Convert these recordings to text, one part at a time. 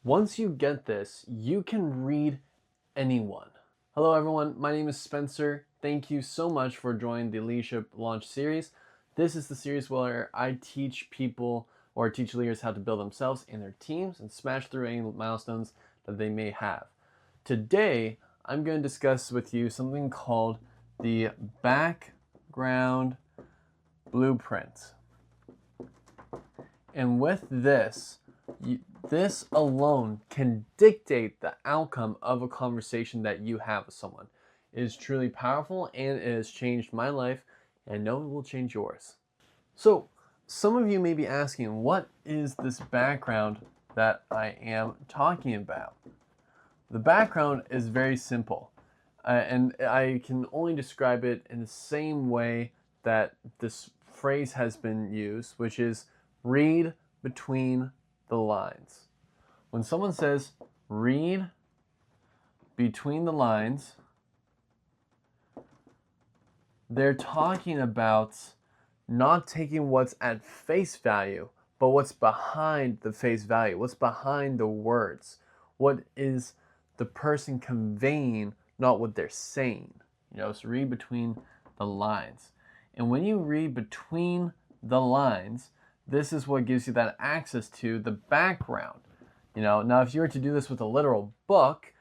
Once you get this, you can read anyone. Hello, everyone. My name is Spencer. Thank you so much for joining the Leadership Launch series. This is the series where I teach people or teach leaders how to build themselves and their teams and smash through any milestones that they may have. Today, I'm going to discuss with you something called the background blueprint. And with this, this alone can dictate the outcome of a conversation that you have with someone. It is truly powerful and it has changed my life, and I know it will change yours. So, some of you may be asking, what is this background that I am talking about? The background is very simple, and I can only describe it in the same way that this phrase has been used, which is read between the lines. When someone says read between the lines, they're talking about not taking what's at face value, but what's behind the face value, what's behind the words, what is the person conveying, not what they're saying. So read between the lines. And when you read between the lines, this is what gives you that access to the background. Now if you were to do this with a literal book,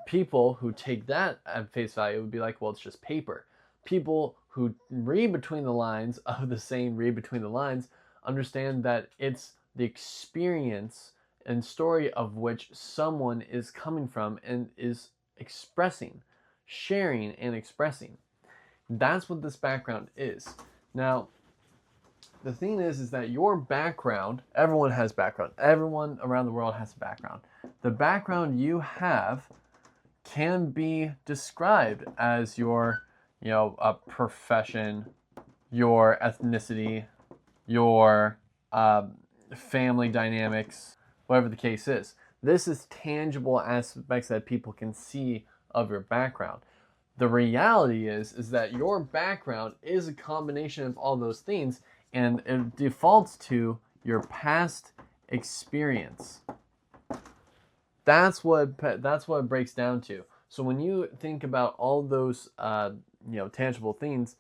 people who take that at face value would be like, well, it's just paper. People who read between the lines of the saying read between the lines understand that it's the experience and story of which someone is coming from and is expressing, sharing and expressing. That's what this background is. Now, the thing is that your background, everyone has background. Everyone around the world has a background. The background you have can be described as your, a profession, your ethnicity, your family dynamics, whatever the case is. This is tangible aspects that people can see of your background. The reality is that your background is a combination of all those things, and it defaults to your past experience. That's what it breaks down to. So when you think about all those tangible things,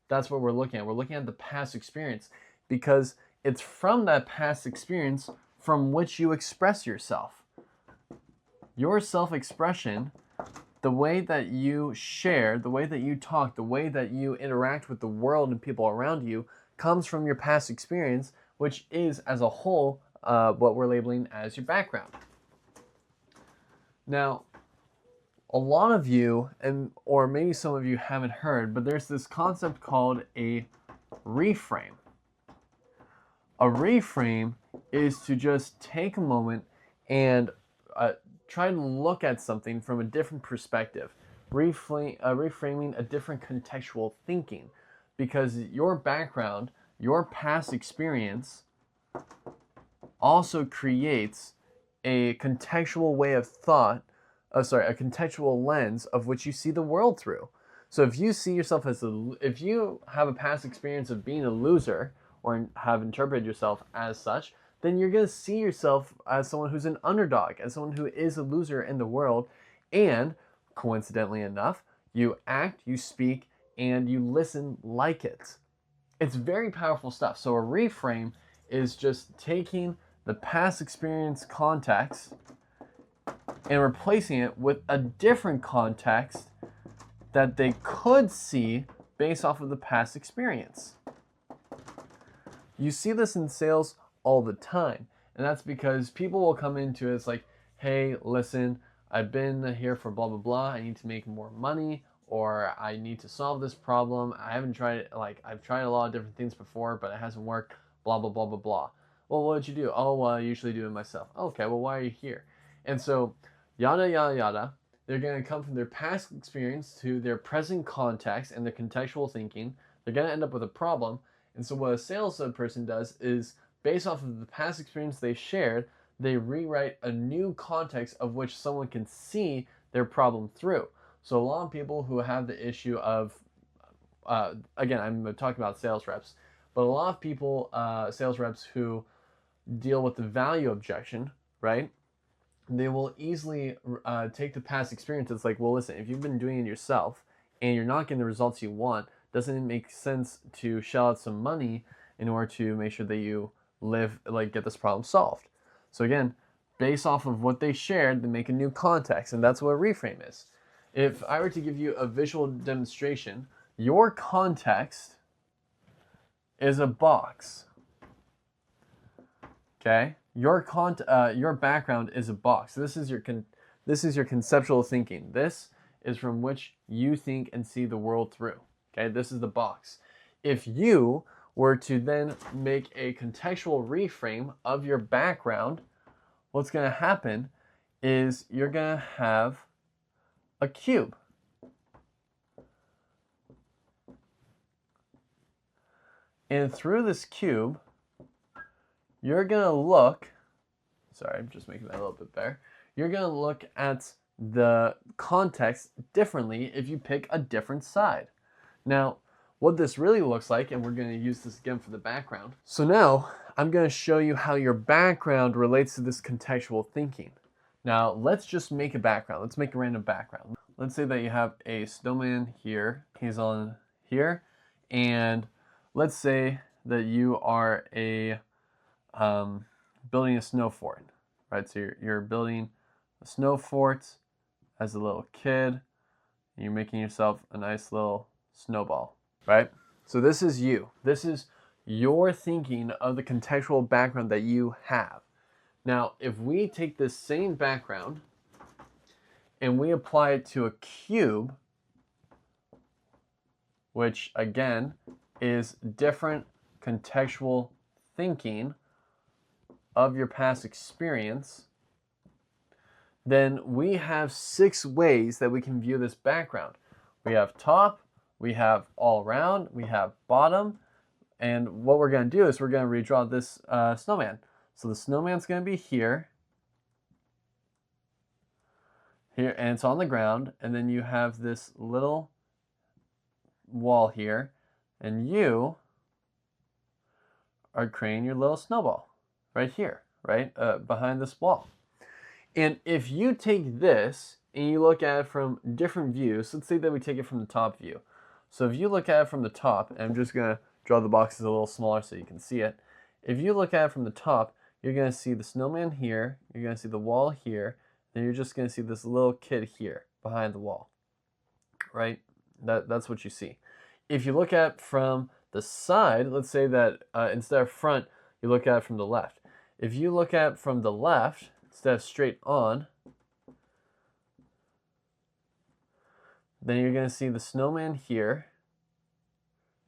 that's what we're looking at. We're looking at the past experience because it's from that past experience from which you express yourself. Your self-expression, the way that you share, the way that you talk, the way that you interact with the world and people around you comes from your past experience, which is, as a whole, what we're labeling as your background. Now, a lot of you, or maybe some of you haven't heard, but there's this concept called a reframe. A reframe is to just take a moment and try to look at something from a different perspective, reframing a different contextual thinking, because your background, your past experience also creates a contextual way of thought, a contextual lens of which you see the world through. So if you see yourself if you have a past experience of being a loser or have interpreted yourself as such, then you're going to see yourself as someone who's an underdog, as someone who is a loser in the world. And coincidentally enough, you act, you speak, and you listen like it. It's very powerful stuff. So a reframe is just taking the past experience context and replacing it with a different context that they could see based off of the past experience. You see this in sales all the time, and that's because people will come into it, it's like, hey, listen, I've been here for blah blah blah, I need to make more money, or I need to solve this problem. I've tried a lot of different things before, but it hasn't worked, blah blah blah blah blah. Well, what did you do? Oh, well, I usually do it myself. Okay, well, why are you here? And so yada yada yada, they're going to come from their past experience to their present context and their contextual thinking. They're going to end up with a problem. And so what a sales person does is, based off of the past experience they shared, they rewrite a new context of which someone can see their problem through. So a lot of people who have the issue of, again, I'm talking about sales reps, but a lot of people, sales reps who deal with the value objection, right? they will easily take the past experience. It's like, well, listen, if you've been doing it yourself and you're not getting the results you want, doesn't it make sense to shell out some money in order to make sure that you get this problem solved? So again, based off of what they shared, they make a new context, and that's what a reframe is. If I were to give you a visual demonstration, your context is a box. Okay, your background is a box. This is your conceptual thinking. This is from which you think and see the world through. Okay, this is the box. If you were to then make a contextual reframe of your background, what's going to happen is you're going to have a cube. And through this cube, you're going to look, sorry, I'm just making that a little bit better. You're going to look at the context differently if you pick a different side. Now, what this really looks like, and we're going to use this again for the background. So now, I'm going to show you how your background relates to this contextual thinking. Now, let's just make a background. Let's make a random background. Let's say that you have a snowman here. He's on here. And let's say that you are building a snow fort, right? So you're building a snow fort as a little kid. And you're making yourself a nice little snowball, right? So this is you. This is your thinking of the contextual background that you have. Now, if we take this same background and we apply it to a cube, which again is different contextual thinking of your past experience, then we have 6 ways that we can view this background. We have top, we have all around, we have bottom, and what we're going to do is we're going to redraw this snowman. So the snowman's going to be here, and it's on the ground, and then you have this little wall here, and you are creating your little snowball right here, right behind this wall. And if you take this and you look at it from different views, let's say that we take it from the top view. So if you look at it from the top, and I'm just going to draw the boxes a little smaller so you can see it. If you look at it from the top, you're going to see the snowman here, you're going to see the wall here, and you're just going to see this little kid here behind the wall, right? That's what you see. If you look at it from the side, let's say that instead of front, you look at it from the left. If you look at it from the left, instead of straight on, then you're going to see the snowman here,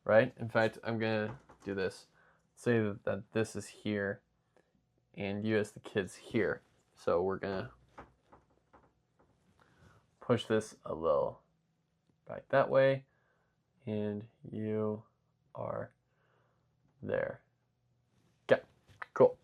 right? In fact, I'm going to do this. Say that this is here, and you as the kid's here. So we're going to push this a little back that way, and you are there. Okay, cool.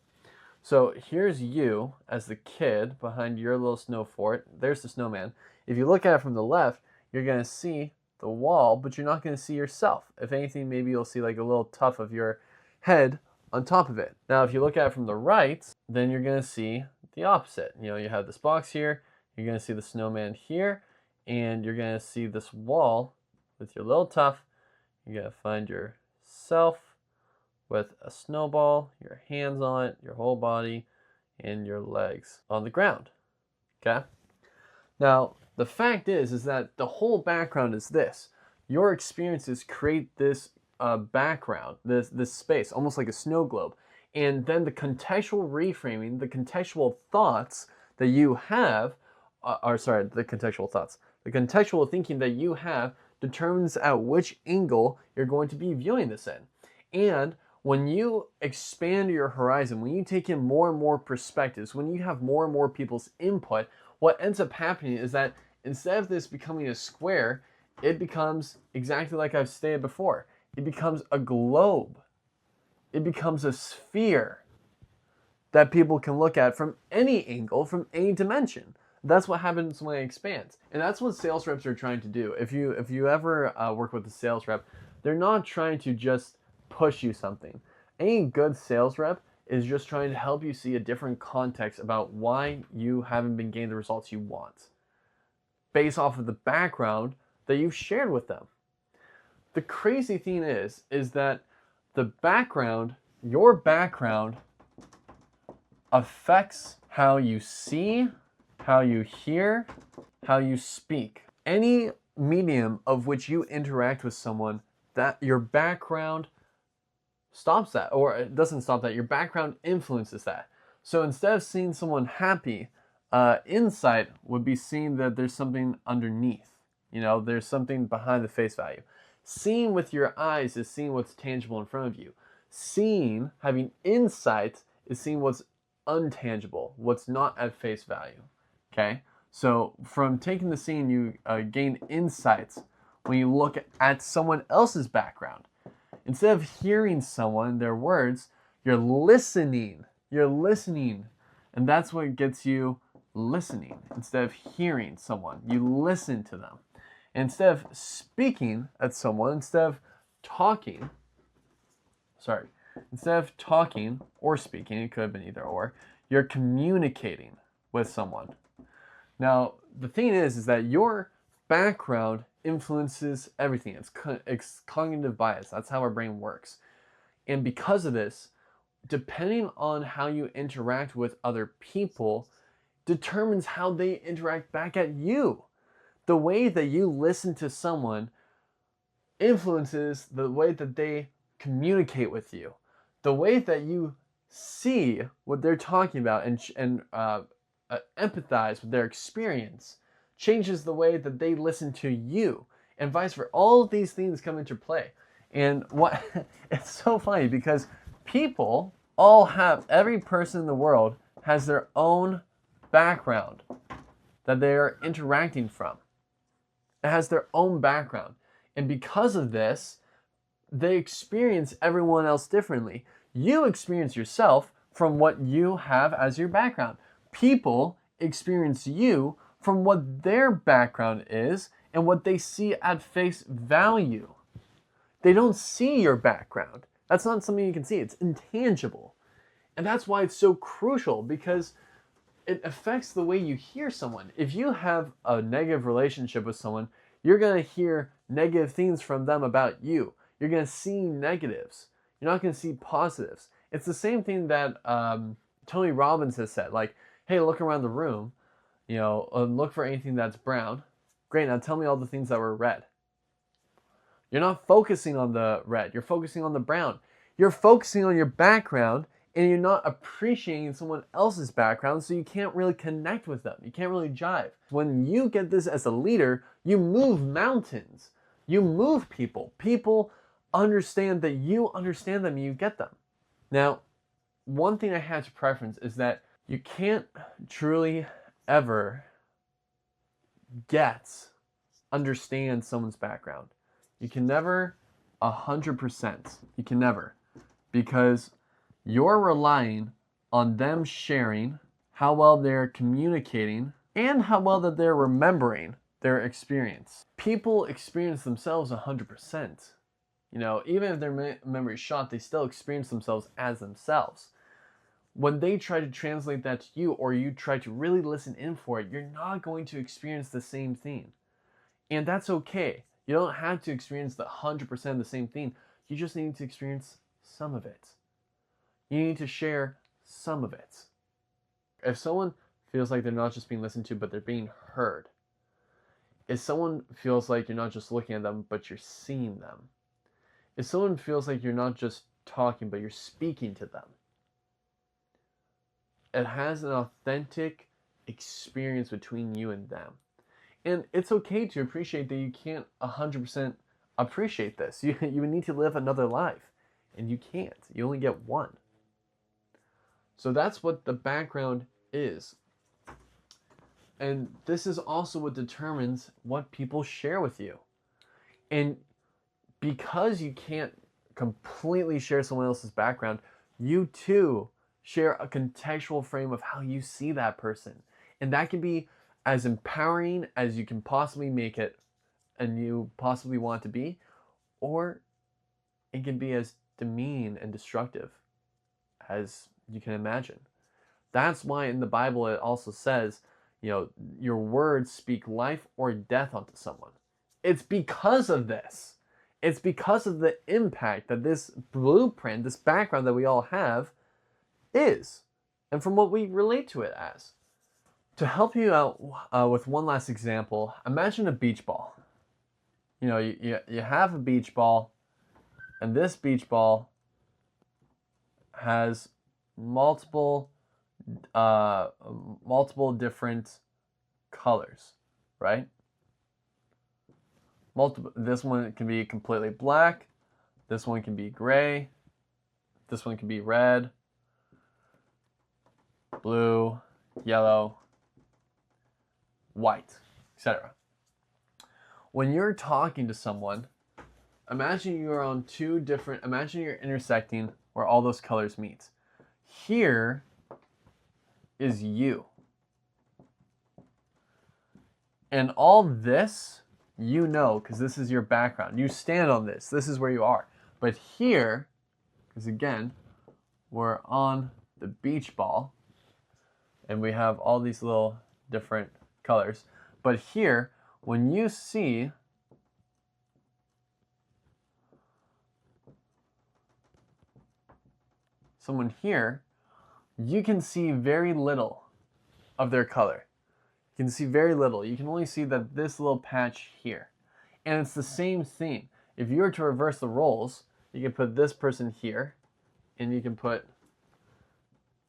So here's you as the kid behind your little snow fort. There's the snowman. If you look at it from the left, you're going to see the wall, but you're not going to see yourself. If anything, maybe you'll see like a little tuft of your head on top of it. Now, if you look at it from the right, then you're going to see the opposite. You know, you have this box here, you're going to see the snowman here, and you're going to see this wall with your little tuft. You're going to find yourself with a snowball, your hands on it, your whole body, and your legs on the ground. Okay? Now, the fact is that the whole background is this. Your experiences create this background, this space, almost like a snow globe. And then the contextual reframing, the contextual thoughts that you have, the contextual thinking that you have determines at which angle you're going to be viewing this in. And when you expand your horizon, when you take in more and more perspectives, when you have more and more people's input, what ends up happening is that instead of this becoming a square, it becomes exactly like I've stated before. It becomes a globe. It becomes a sphere that people can look at from any angle, from any dimension. That's what happens when it expands. And that's what sales reps are trying to do. If you ever work with a sales rep, they're not trying to just push you something. Any good sales rep is just trying to help you see a different context about why you haven't been getting the results you want, based off of the background that you've shared with them. The crazy thing is that the background, your background, affects how you see, how you hear, how you speak. Any medium of which you interact with someone, that your background stops that, or it doesn't stop that, your background influences that. So instead of seeing someone happy, insight would be seeing that there's something underneath. There's something behind the face value. Seeing with your eyes is seeing what's tangible in front of you. Seeing, having insight, is seeing what's untangible, what's not at face value. Okay? So from taking the scene, you gain insights when you look at someone else's background. Instead of hearing someone, their words, you're listening. You're listening. And that's what gets you listening. Instead of hearing someone, you listen to them. And instead of speaking at someone, instead of talking or speaking, it could have been either or, you're communicating with someone. Now, the thing is that your background influences everything. It's cognitive bias. That's how our brain works. And because of this, depending on how you interact with other people determines how they interact back at you. The way that you listen to someone influences the way that they communicate with you. The way that you see what they're talking about and empathize with their experience changes the way that they listen to you, and vice versa. All of these things come into play. And what it's so funny because people every person in the world has their own background that they are interacting from. It has their own background. And because of this, they experience everyone else differently. You experience yourself from what you have as your background. People experience you from what their background is and what they see at face value. They don't see your background. That's not something you can see. It's intangible. And that's why it's so crucial, because it affects the way you hear someone. If you have a negative relationship with someone, you're going to hear negative things from them about you. You're going to see negatives. You're not going to see positives. It's the same thing that Tony Robbins has said. Like, hey, look around the room, look for anything that's brown. Great, now tell me all the things that were red. You're not focusing on the red. You're focusing on the brown. You're focusing on your background, and you're not appreciating someone else's background, so you can't really connect with them. You can't really jive. When you get this as a leader, you move mountains. You move people. People understand that you understand them and you get them. Now, one thing I had to preference is that you can't truly ever understand someone's background. You can never 100%. You can never. Because you're relying on them sharing how well they're communicating and how well that they're remembering their experience. People experience themselves 100%. Even if their memory is shot, they still experience themselves as themselves. When they try to translate that to you, or you try to really listen in for it, you're not going to experience the same thing. And that's okay. You don't have to experience the 100% of the same thing. You just need to experience some of it. You need to share some of it. If someone feels like they're not just being listened to, but they're being heard. If someone feels like you're not just looking at them, but you're seeing them. If someone feels like you're not just talking, but you're speaking to them. It has an authentic experience between you and them. And it's okay to appreciate that you can't 100% appreciate this. You need to live another life. And you can't. You only get one. So that's what the background is. And this is also what determines what people share with you. And because you can't completely share someone else's background, you too share a contextual frame of how you see that person. And that can be as empowering as you can possibly make it and you possibly want it to be, or it can be as demeaning and destructive as you can imagine. That's why in the Bible it also says, your words speak life or death onto someone. It's because of this. It's because of the impact that this blueprint, this background that we all have is, and from what we relate to it as. To help you out with one last example, imagine a beach ball. You have a beach ball, and this beach ball has multiple different colors, right? This one can be completely black. This one can be gray. This one can be red, blue, yellow, white, etc. When you're talking to someone, imagine you're intersecting where all those colors meet. Here is you. And all this, because this is your background. You stand on this. This is where you are. But here, because again, we're on the beach ball, and we have all these little different colors. But here, when you see someone here, you can see very little of their color. You can see very little. You can only see that this little patch here. And it's the same thing. If you were to reverse the roles, you can put this person here, and you can put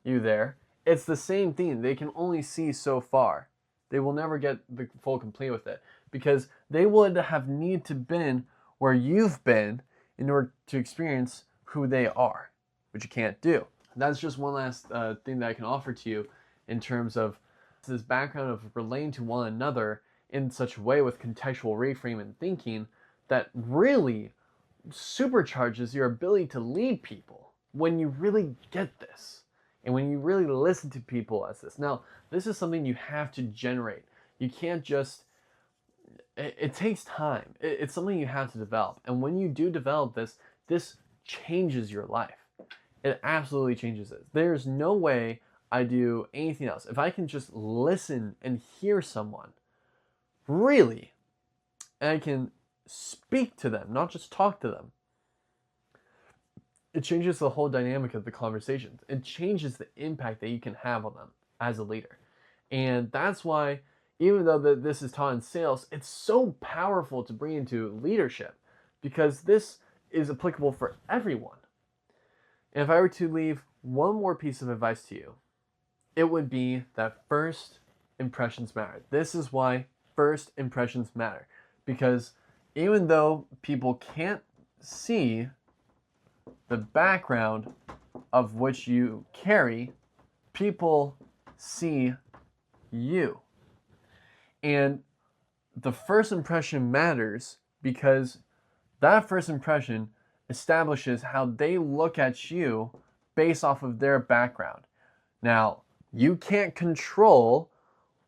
you there. It's the same thing. They can only see so far. They will never get the full complete with it, because they would have need to been where you've been in order to experience who they are, which you can't do. That's just one last thing that I can offer to you in terms of this background of relating to one another in such a way with contextual reframe and thinking that really supercharges your ability to lead people when you really get this and when you really listen to people as this. Now, this is something you have to generate. You can't just, it takes time. It's something you have to develop. And when you do develop this changes your life. It absolutely changes it. There's no way I do anything else. If I can just listen and hear someone, really, and I can speak to them, not just talk to them, it changes the whole dynamic of the conversations. It changes the impact that you can have on them as a leader. And that's why, even though this is taught in sales, it's so powerful to bring into leadership, because this is applicable for everyone. And if I were to leave one more piece of advice to you, it would be that first impressions matter. This is why first impressions matter. Because even though people can't see the background of which you carry, people see you. And the first impression matters because that first impression establishes how they look at you based off of their background. Now, you can't control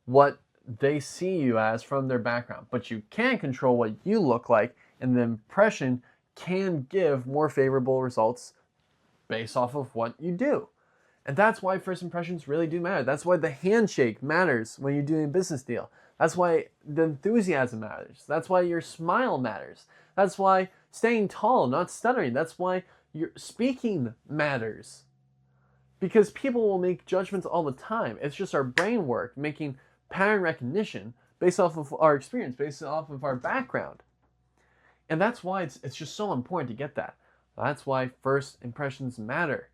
what they see you as from their background, but you can control what you look like, and the impression can give more favorable results based off of what you do. And that's why first impressions really do matter. That's why the handshake matters when you're doing a business deal. That's why the enthusiasm matters. That's why your smile matters. That's why staying tall, not stuttering. That's why your speaking matters. Because people will make judgments all the time. It's just our brain work making pattern recognition based off of our experience, based off of our background. And that's why it's just so important to get that. That's why first impressions matter.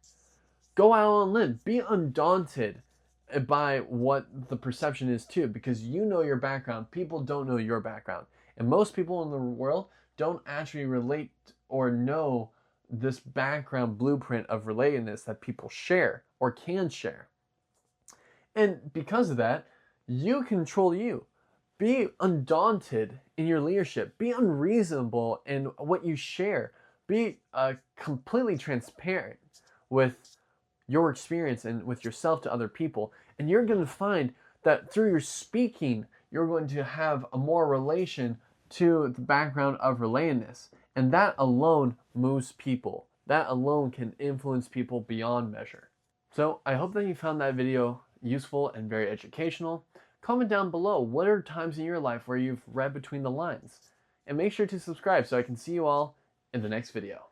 Go out on a limb. Be undaunted by what the perception is too, because you know your background. People don't know your background. And most people in the world don't actually relate or know this background blueprint of relatedness that people share or can share. And because of that, you control you. Be undaunted in your leadership. Be unreasonable in what you share. Be completely transparent with your experience and with yourself to other people. And you're going to find that through your speaking, you're going to have a more relation to the background of relatedness. And that alone moves people. That alone can influence people beyond measure. So I hope that you found that video useful and very educational. Comment down below, what are times in your life where you've read between the lines? And make sure to subscribe so I can see you all in the next video.